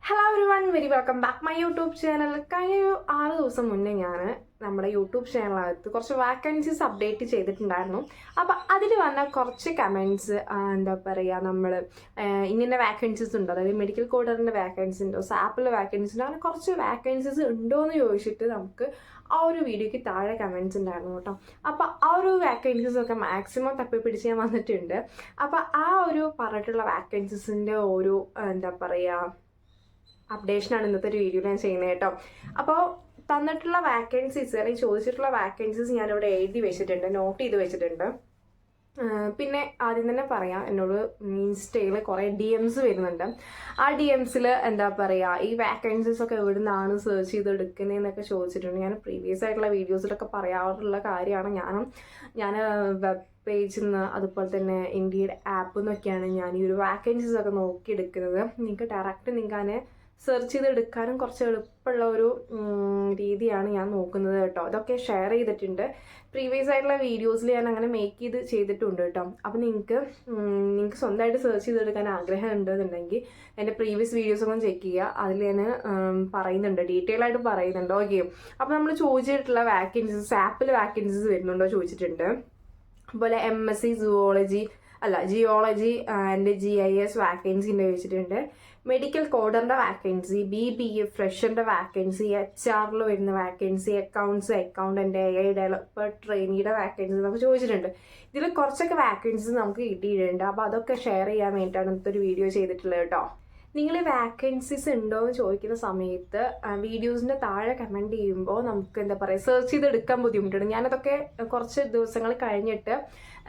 Hello every one very welcome back my YouTube channel. കഴിഞ്ഞ 6 ദിവസം മുന്നേ ഞാൻ നമ്മുടെ യൂട്യൂബ് ചാനലിനകത്ത് കുറച്ച് വാക്കൻസീസ് അപ്ഡേറ്റ് ചെയ്തിട്ടുണ്ടായിരുന്നു. അപ്പോൾ അതിൽ വന്ന കുറച്ച് കമൻറ്റ്സ് എന്താ പറയുക, നമ്മൾ ഇങ്ങനെ വാക്കൻസീസ് ഉണ്ടോ, അതായത് മെഡിക്കൽ കോഡറിൻ്റെ വാക്കൻസി ഉണ്ടോ, സാപ്പിലെ വാക്കൻസി ഉണ്ടോ, അങ്ങനെ കുറച്ച് വാക്കൻസീസ് ഉണ്ടോ എന്ന് ചോദിച്ചിട്ട് നമുക്ക് ആ ഒരു വീഡിയോയ്ക്ക് താഴെ കമൻറ്റ്സ് ഉണ്ടായിരുന്നു കേട്ടോ. അപ്പോൾ ആ ഒരു വാക്കൻസീസ് ഒക്കെ മാക്സിമം തപ്പിപ്പിടിച്ച് ഞാൻ വന്നിട്ടുണ്ട്. അപ്പോൾ ആ ഒരു പറഞ്ഞിട്ടുള്ള വാക്കൻസീസിൻ്റെ ഒരു എന്താ പറയുക അപ്ഡേഷനാണ് ഇന്നത്തെ ഒരു വീഡിയോ ഞാൻ ചെയ്യുന്നത് കേട്ടോ. അപ്പോൾ തന്നിട്ടുള്ള വാക്കൻസീസ് അല്ലെങ്കിൽ ചോദിച്ചിട്ടുള്ള വാക്കൻസീസ് ഞാനിവിടെ എഴുതി വെച്ചിട്ടുണ്ട്, നോട്ട് ചെയ്ത് വെച്ചിട്ടുണ്ട്. പിന്നെ ആദ്യം തന്നെ പറയാം, എന്നോട് ഇൻസ്റ്റയിൽ കുറേ DMs വരുന്നുണ്ട്. ആ DMസിൽ എന്താ പറയുക, ഈ വാക്കൻസീസ് ഒക്കെ എവിടെ നിന്നാണ് സെർച്ച് ചെയ്ത് എടുക്കുന്നതെന്നൊക്കെ ചോദിച്ചിട്ടുണ്ട്. ഞാൻ പ്രീവിയസ് ആയിട്ടുള്ള വീഡിയോസിലൊക്കെ പറയാറുള്ള കാര്യമാണ്. ഞാൻ വെബ് പേജിൽ നിന്ന് അതുപോലെ തന്നെ ഇന്ത്യയുടെ ആപ്പിൽ നിന്നൊക്കെയാണ് ഞാൻ ഈ ഒരു വാക്കൻസീസ് ഒക്കെ നോക്കിയെടുക്കുന്നത്. നിങ്ങൾക്ക് ഡയറക്റ്റ് നിങ്ങൾക്ക് സെർച്ച് ചെയ്തെടുക്കാനും കുറച്ച് എളുപ്പമുള്ള ഒരു രീതിയാണ് ഞാൻ നോക്കുന്നത് കേട്ടോ. അതൊക്കെ ഷെയർ ചെയ്തിട്ടുണ്ട്. പ്രീവിയസ് ആയിട്ടുള്ള വീഡിയോസിൽ ഞാൻ അങ്ങനെ മേക്ക് ചെയ്തിട്ടുണ്ട് കേട്ടോ. അപ്പോൾ നിങ്ങൾക്ക് സ്വന്തമായിട്ട് സെർച്ച് ചെയ്തെടുക്കാൻ ആഗ്രഹം ഉണ്ടെന്നുണ്ടെങ്കിൽ എൻ്റെ പ്രീവിയസ് വീഡിയോസൊക്കെ ചെക്ക് ചെയ്യുക. അതിൽ ഞാൻ പറയുന്നുണ്ട്, ഡീറ്റെയിൽ ആയിട്ട് പറയുന്നുണ്ട്. ഓക്കെ, അപ്പോൾ നമ്മൾ ചോദിച്ചിട്ടുള്ള വാക്കൻസീസ്, ആപ്പിൽ വാക്കൻസീസ് വരുന്നുണ്ടോ ചോദിച്ചിട്ടുണ്ട്. അതുപോലെ MSc geology and GIS vacancy ഉണ്ട് വെച്ചിട്ടുണ്ട്. മെഡിക്കൽ കോഡറിൻ്റെ വാക്കൻസി, BBA ഫ്രഷറിൻ്റെ വാക്കൻസി, HR വരുന്ന വാക്കൻസി, അക്കൗണ്ടൻ്റ്, AI ഡെവലപ്പർ ട്രെയിനിയുടെ വാക്കൻസി നമുക്ക് ചോദിച്ചിട്ടുണ്ട്. ഇതിൽ കുറച്ചൊക്കെ വാക്കൻസീസ് നമുക്ക് കിട്ടിയിട്ടുണ്ട്. അപ്പോൾ അതൊക്കെ ഷെയർ ചെയ്യാൻ വേണ്ടിയിട്ടാണ് ഇന്നത്തെ ഒരു വീഡിയോ ചെയ്തിട്ടുള്ളത് കേട്ടോ. നിങ്ങൾ വാക്കൻസീസ് ഉണ്ടോ എന്ന് ചോദിക്കുന്ന സമയത്ത് വീഡിയോസിൻ്റെ താഴെ കമൻറ്റ് ചെയ്യുമ്പോൾ നമുക്ക് എന്താ പറയുക, സെർച്ച് ചെയ്തെടുക്കാൻ ബുദ്ധിമുട്ടുണ്ട്. ഞാനതൊക്കെ കുറച്ച് ദിവസങ്ങൾ കഴിഞ്ഞിട്ട്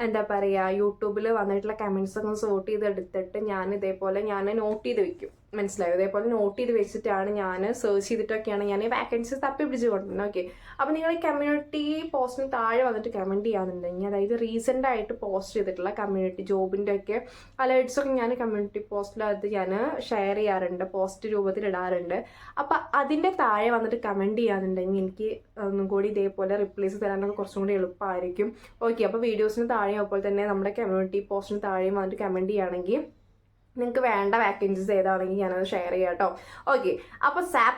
എന്താ പറയുക, യൂട്യൂബിൽ വന്നിട്ടുള്ള കമൻറ്റ്സ് ഒക്കെ സോർട്ട് ചെയ്തെടുത്തിട്ട് ഞാൻ നോട്ട് ചെയ്ത് വെക്കും. മനസ്സിലായോ? ഇതേപോലെ നോട്ട് ചെയ്ത് വെച്ചിട്ടാണ് ഞാൻ സെർച്ച് ചെയ്തിട്ടൊക്കെയാണ് ഞാൻ വാക്കൻസീസ് തപ്പി പിടിച്ച് കൊണ്ടുവരുന്നത്. ഓക്കെ, അപ്പോൾ നിങ്ങൾ ഈ കമ്മ്യൂണിറ്റി പോസ്റ്റിന് താഴെ വന്നിട്ട് കമൻറ്റ് ചെയ്യാന്നുണ്ടെങ്കിൽ, അതായത് റീസെൻ്റ് ആയിട്ട് പോസ്റ്റ് ചെയ്തിട്ടുള്ള കമ്മ്യൂണിറ്റി ജോബിൻ്റെ ഒക്കെ അലേർട്ട്സൊക്കെ ഞാൻ കമ്മ്യൂണിറ്റി പോസ്റ്റിലകത്ത് ഞാൻ ഷെയർ ചെയ്യാറുണ്ട്, പോസ്റ്റ് രൂപത്തിൽ ഇടാറുണ്ട്. അപ്പോൾ അതിൻ്റെ താഴെ വന്നിട്ട് കമൻറ്റ് ചെയ്യാന്നുണ്ടെങ്കിൽ എനിക്ക് ഒന്നും കൂടി ഇതേപോലെ റിപ്ലൈസ് തരാനൊക്കെ കുറച്ചും കൂടി എളുപ്പമായിരിക്കും. ഓക്കെ, അപ്പോൾ വീഡിയോസിന് താഴെ അതുപോലെ തന്നെ നമ്മുടെ കമ്മ്യൂണിറ്റി പോസ്റ്റിന് താഴെയും വന്നിട്ട് കമൻറ്റ് ചെയ്യുകയാണെങ്കിൽ നിങ്ങൾക്ക് വേണ്ട വാക്കൻസീസ് ഏതാണെങ്കിൽ ഞാനത് ഷെയർ ചെയ്യാം കേട്ടോ. ഓക്കെ, അപ്പോൾ SAP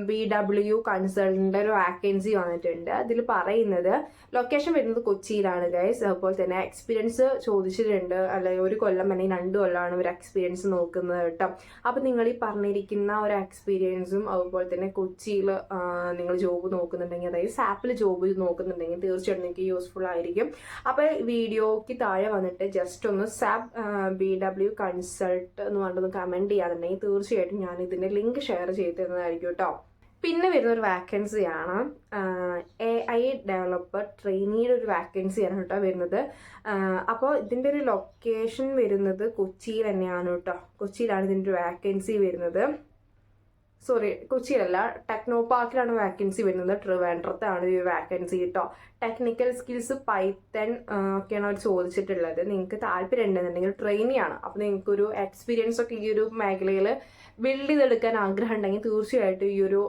BW കൺസൾട്ടൻ്റെ ഒരു വാക്കൻസി വന്നിട്ടുണ്ട്. അതിൽ പറയുന്നത് ലൊക്കേഷൻ വരുന്നത് കൊച്ചിയിലാണ് ഗൈസ്. അതുപോലെ തന്നെ എക്സ്പീരിയൻസ് ചോദിച്ചിട്ടുണ്ട്, അല്ലെങ്കിൽ 1 കൊല്ലം അല്ലെങ്കിൽ 2 കൊല്ലമാണ് ഒരു എക്സ്പീരിയൻസ് നോക്കുന്നത് കേട്ടോ. അപ്പോൾ നിങ്ങൾ ഈ പറഞ്ഞിരിക്കുന്ന ഒരു എക്സ്പീരിയൻസും അതുപോലെ തന്നെ കൊച്ചിയിൽ നിങ്ങൾ ജോബ് നോക്കുന്നുണ്ടെങ്കിൽ, അതായത് SAPൽ ജോബ് നോക്കുന്നുണ്ടെങ്കിൽ തീർച്ചയായിട്ടും നിങ്ങൾക്ക് യൂസ്ഫുൾ ആയിരിക്കും. അപ്പോൾ വീഡിയോയ്ക്ക് താഴെ വന്നിട്ട് ജസ്റ്റ് ഒന്ന് SAP BW കൺസൾട്ട് എന്ന് പറഞ്ഞൊന്ന് കമൻറ്റ് ചെയ്യാന്നുണ്ടെങ്കിൽ തീർച്ചയായിട്ടും ഞാൻ ഇതിൻ്റെ ലിങ്ക് ഷെയർ ചെയ്ത് തരുന്നതായിരിക്കും കേട്ടോ. പിന്നെ വരുന്നൊരു വാക്കൻസിയാണ് AI ഡെവലപ്പർ ട്രെയിനിയുടെ ഒരു വാക്കൻസിയാണ് കേട്ടോ വരുന്നത്. അപ്പോൾ ഇതിൻ്റെ ഒരു ലൊക്കേഷൻ വരുന്നത് കൊച്ചിയിൽ തന്നെയാണ് കേട്ടോ. കൊച്ചിയിലാണ് ഇതിൻ്റെ ഒരു വാക്കൻസി വരുന്നത്. കൊച്ചിയിലല്ല, ടെക്നോ പാർക്കിലാണ് വാക്കൻസി വരുന്നത്. ട്രിവാൻഡ്രത്താണ് ഈ വാക്കൻസി കേട്ടോ. ടെക്നിക്കൽ സ്കിൽസ് പൈത്തൺ ഒക്കെയാണ് അവർ ചോദിച്ചിട്ടുള്ളത്. നിങ്ങൾക്ക് താല്പര്യം ഉണ്ടെന്നുണ്ടെങ്കിൽ ട്രെയിനിയാണ്. അപ്പോൾ നിങ്ങൾക്കൊരു എക്സ്പീരിയൻസ് ഒക്കെ ഈ ഒരു മേഖലയിൽ ബിൽഡ് ചെയ്തെടുക്കാൻ ആഗ്രഹം ഉണ്ടെങ്കിൽ തീർച്ചയായിട്ടും ഈ ഒരു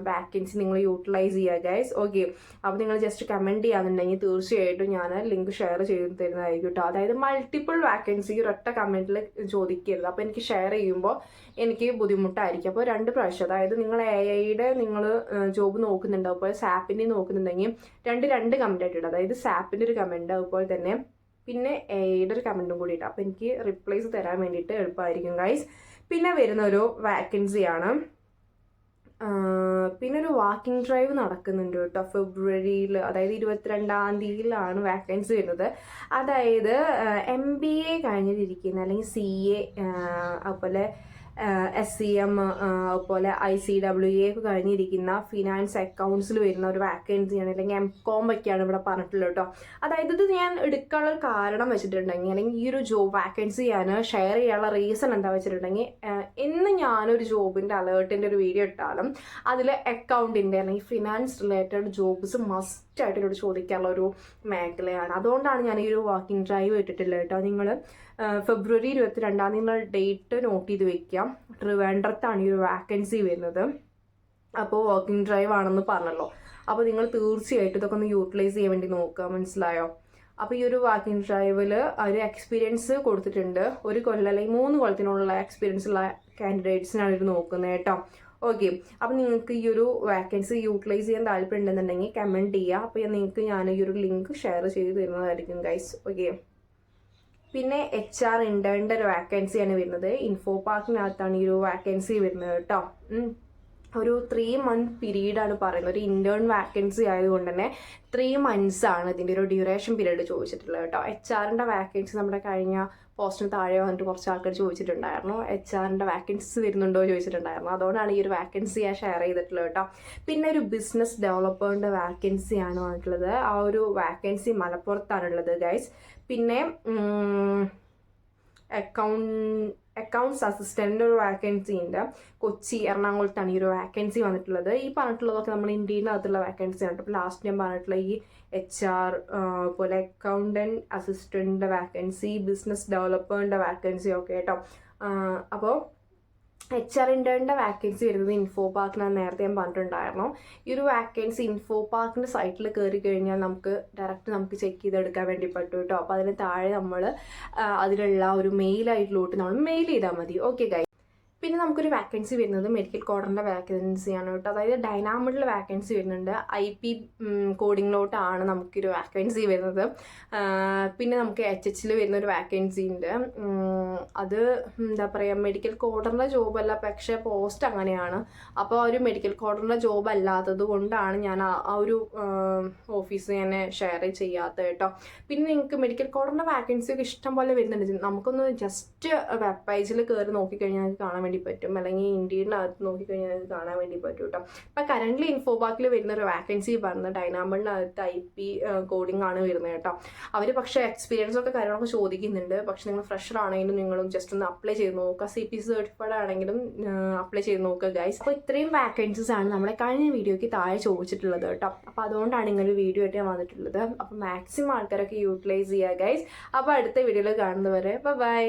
വാക്കൻസി നിങ്ങൾ യൂട്ടിലൈസ് ചെയ്യുക ഗൈസ്. ഓക്കെ, അപ്പോൾ നിങ്ങൾ ജസ്റ്റ് കമൻറ്റ് ചെയ്യാന്നുണ്ടെങ്കിൽ തീർച്ചയായിട്ടും ഞാൻ ലിങ്ക് ഷെയർ ചെയ്ത് തരുന്നതായിരിക്കും കേട്ടോ. അതായത് മൾട്ടിപ്പിൾ വാക്കൻസി ഒരൊറ്റ കമൻറ്റിൽ ചോദിക്കരുത്. അപ്പോൾ എനിക്ക് ഷെയർ ചെയ്യുമ്പോൾ എനിക്ക് ബുദ്ധിമുട്ടായിരിക്കും. അപ്പോൾ 2 പ്രാവശ്യം, അതായത് നിങ്ങൾ AIയുടെ നിങ്ങൾ ജോബ് നോക്കുന്നുണ്ട്, അതുപോലെ SAPൻ്റെ നോക്കുന്നുണ്ടെങ്കിൽ രണ്ട് കമൻറ്റ് ആയിട്ടുണ്ട്. അതായത് SAPൻ്റെ ഒരു കമൻറ്റ്, അതുപോലെ തന്നെ പിന്നെ AIയുടെ ഒരു കമൻറ്റും കൂടി ഇട്ടാം. അപ്പോൾ എനിക്ക് റിപ്ലൈസ് തരാൻ വേണ്ടിയിട്ട് എളുപ്പമായിരിക്കും ഗൈസ്. പിന്നെ വരുന്ന ഒരു വാക്കൻസിയാണ്, പിന്നെ ഒരു വാക്കിംഗ് ഡ്രൈവ് നടക്കുന്നുണ്ട് കേട്ടോ ഫെബ്രുവരിയിൽ, അതായത് 22-ാം തീയതിയിലാണ് വാക്കൻസി വരുന്നത്. അതായത് MBA കഴിഞ്ഞിട്ടിരിക്കുന്ന അല്ലെങ്കിൽ CA അതുപോലെ SCM അതുപോലെ ICWA ഒക്കെ കഴിഞ്ഞിരിക്കുന്ന ഫിനാൻസ് അക്കൗണ്ട്സിൽ വരുന്ന ഒരു വാക്കൻസിയാണ്, അല്ലെങ്കിൽ MCOM ഒക്കെയാണ് ഇവിടെ പറഞ്ഞിട്ടുള്ളത് കേട്ടോ. അതായത് ഇത് ഞാൻ എടുക്കാനുള്ള കാരണം വെച്ചിട്ടുണ്ടെങ്കിൽ, അല്ലെങ്കിൽ ഈ ഒരു ജോബ് വാക്കൻസി ഞാൻ ഷെയർ ചെയ്യാനുള്ള റീസൺ എന്താ വെച്ചിട്ടുണ്ടെങ്കിൽ, ഇന്ന് ഞാനൊരു ജോബിൻ്റെ അലേർട്ടിൻ്റെ ഒരു വീഡിയോ ഇട്ടാലും അതിൽ അക്കൗണ്ടിൻ്റെ അല്ലെങ്കിൽ ഫിനാൻസ് റിലേറ്റഡ് ജോബ്സ് മസ്റ്റായിട്ട് എന്നോട് ചോദിക്കാനുള്ള ഒരു മേഖലയാണ്. അതുകൊണ്ടാണ് ഞാൻ ഈ ഒരു വാക്കിംഗ് ഡ്രൈവ് ഇട്ടിട്ടുള്ളത് കേട്ടോ. നിങ്ങൾ ഫെബ്രുവരി 22-ാം തീയതി ഡേറ്റ് നോട്ട് ചെയ്ത് വെക്കാം. ട്രിവാൻഡ്രത്താണ് ഈ ഒരു വാക്കൻസി വരുന്നത്. അപ്പോൾ വാക്കിംഗ് ഡ്രൈവ് ആണെന്ന് പറഞ്ഞല്ലോ. അപ്പോൾ നിങ്ങൾ തീർച്ചയായിട്ടും ഇതൊക്കെ ഒന്ന് യൂട്ടിലൈസ് ചെയ്യാൻ വേണ്ടി നോക്കുക, മനസ്സിലായോ? അപ്പോൾ ഈ ഒരു വാക്കിംഗ് ഡ്രൈവിൽ ഒരു എക്സ്പീരിയൻസ് കൊടുത്തിട്ടുണ്ട്. 1 കൊല്ലം അല്ലെങ്കിൽ 3 കൊല്ലത്തിനുള്ള എക്സ്പീരിയൻസ് ഉള്ള കാൻഡിഡേറ്റ്സിനാണ് ഇത് നോക്കുന്നത് കേട്ടോ. ഓക്കെ, അപ്പോൾ നിങ്ങൾക്ക് ഈ ഒരു വാക്കൻസി യൂട്ടിലൈസ് ചെയ്യാൻ താല്പര്യം ഉണ്ടെന്നുണ്ടെങ്കിൽ കമൻറ്റ് ചെയ്യുക. അപ്പോൾ നിങ്ങൾക്ക് ഞാൻ ഈ ഒരു ലിങ്ക് ഷെയർ ചെയ്ത് തരുന്നതായിരിക്കും ഗൈസ്. ഓക്കെ, പിന്നെ HR ഇൻറ്റേണിൻ്റെ ഒരു വാക്കൻസിയാണ് വരുന്നത്. ഇൻഫോ പാർക്കിനകത്താണ് ഈ ഒരു വാക്കൻസി വരുന്നത് കേട്ടോ. ഒരു 3 month പീരീഡാണ് പറയുന്നത്. ഒരു ഇൻറ്റേൺ വാക്കൻസി ആയതുകൊണ്ട് തന്നെ 3 months ആണ് ഇതിൻ്റെ ഒരു ഡ്യൂറേഷൻ പീരീഡ് ചോദിച്ചിട്ടുള്ളത് കേട്ടോ. HR വാക്കൻസി നമ്മുടെ കഴിഞ്ഞ പോസ്റ്റിന് താഴെ വന്നിട്ട് കുറച്ച് ആൾക്കാർ ചോദിച്ചിട്ടുണ്ടായിരുന്നു, HR വാക്കൻസി വരുന്നുണ്ടോ ചോദിച്ചിട്ടുണ്ടായിരുന്നു. അതുകൊണ്ടാണ് ഈ ഒരു വാക്കൻസി ഞാൻ ഷെയർ ചെയ്തിട്ടുള്ളത് കേട്ടോ. പിന്നെ ഒരു ബിസിനസ് ഡെവലപ്പറിൻ്റെ വാക്കൻസിയാണ് വന്നിട്ടുള്ളത്. ആ ഒരു വാക്കൻസി മലപ്പുറത്താണുള്ളത് ഗൈസ്. പിന്നെ അക്കൗണ്ട്സ് അസിസ്റ്റൻ്റ് ഒരു വാക്കൻസി ഉണ്ട്. കൊച്ചി, എറണാകുളത്താണ് ഈ ഒരു വാക്കൻസി വന്നിട്ടുള്ളത്. ഈ പറഞ്ഞിട്ടുള്ളതൊക്കെ നമ്മൾ ഇന്ത്യയിനകത്തുള്ള വാക്കൻസി ആണ്. ഇപ്പോൾ ലാസ്റ്റ് ഞാൻ പറഞ്ഞിട്ടുള്ള ഈ HR പോലെ അക്കൗണ്ടൻറ്റ് അസിസ്റ്റൻ്റിൻ്റെ വാക്കൻസി, ബിസിനസ് ഡെവലപ്പറിൻ്റെ വാക്കൻസി ഒക്കെ കേട്ടോ. അപ്പോൾ HR ഇൻറ്റേണിൻ്റെ വാക്കൻസി വരുന്നത് ഇൻഫോ പാർക്കിനാണ്. നേരത്തെ ഞാൻ പറഞ്ഞിട്ടുണ്ടായിരുന്നു. ഈ ഒരു വാക്കൻസി ഇൻഫോ പാർക്കിൻ്റെ സൈറ്റിൽ കയറി കഴിഞ്ഞാൽ നമുക്ക് ചെക്ക് ചെയ്തെടുക്കാൻ വേണ്ടി പറ്റും കേട്ടോ. അപ്പോൾ അതിന് താഴെ നമ്മൾ അതിലുള്ള ഒരു മെയിലായിട്ടുള്ളോട്ട് നമ്മൾ മെയിൽ ചെയ്താൽ മതി. Okay guys. പിന്നെ നമുക്കൊരു വാക്കൻസി വരുന്നത് മെഡിക്കൽ കോഡറിൻ്റെ വാക്കൻസിയാണ് കേട്ടോ. അതായത് ഡൈനാമിഡിൽ വാക്കൻസി വരുന്നുണ്ട്. IP കോഡിങ്ങിലോട്ടാണ് നമുക്കൊരു വാക്കൻസി വരുന്നത്. പിന്നെ നമുക്ക് HHൽ വരുന്നൊരു വാക്കൻസി ഉണ്ട്. അത് എന്താ പറയുക, മെഡിക്കൽ കോഡറിൻ്റെ ജോബല്ല, പക്ഷേ പോസ്റ്റ് അങ്ങനെയാണ്. അപ്പോൾ ഒരു മെഡിക്കൽ കോഡറിൻ്റെ ജോബ് അല്ലാത്തത് കൊണ്ടാണ് ഞാൻ ആ ഒരു ഓഫീസ് ഞാൻ ഷെയർ ചെയ്യാത്തത് കേട്ടോ. പിന്നെ നിങ്ങൾക്ക് മെഡിക്കൽ കോഡറിൻ്റെ വാക്കൻസി ഒക്കെ ഇഷ്ടം പോലെ വരുന്നുണ്ട്. നമുക്കൊന്ന് ജസ്റ്റ് വെബ് പേജിൽ കയറി നോക്കിക്കഴിഞ്ഞാൽ നമുക്ക് കാണാൻ വേണ്ടി പറ്റും, അല്ലെങ്കിൽ ഇന്ത്യയിനകത്ത് നോക്കിക്കഴിഞ്ഞാൽ നിങ്ങൾക്ക് കാണാൻ വേണ്ടി പറ്റും കേട്ടോ. അപ്പം കറൻ്റ്ലി ഇൻഫോ പാർക്കിൽ വരുന്ന ഒരു വാക്കൻസി പറഞ്ഞത് ഡൈനാമിഡിനകത്ത് IP കോഡിംഗ് ആണ് വരുന്നത് കേട്ടോ. അവർ പക്ഷേ എക്സ്പീരിയൻസ് ഒക്കെ കാര്യങ്ങളൊക്കെ ചോദിക്കുന്നുണ്ട്. പക്ഷെ നിങ്ങൾ ഫ്രഷർ ആണെങ്കിലും നിങ്ങളും ജസ്റ്റ് ഒന്ന് അപ്ലൈ ചെയ്ത് നോക്കുക. CPC സർട്ടിഫൈഡ് ആണെങ്കിലും അപ്ലൈ ചെയ്ത് നോക്കുക ഗൈസ്. അപ്പോൾ ഇത്രയും വാക്കൻസീസ് ആണ് നമ്മളെ കഴിഞ്ഞ വീഡിയോയ്ക്ക് താഴെ ചോദിച്ചിട്ടുള്ളത് കേട്ടോ. അപ്പോൾ അതുകൊണ്ടാണ് ഇങ്ങനെ വീഡിയോ ആയിട്ട് ഞാൻ വന്നിട്ടുള്ളത്. അപ്പോൾ മാക്സിമം ആൾക്കാരൊക്കെ യൂട്ടിലൈസ് ചെയ്യുക ഗൈസ്. അപ്പോൾ അടുത്ത വീഡിയോയിൽ കാണുന്നവരെ ബൈ.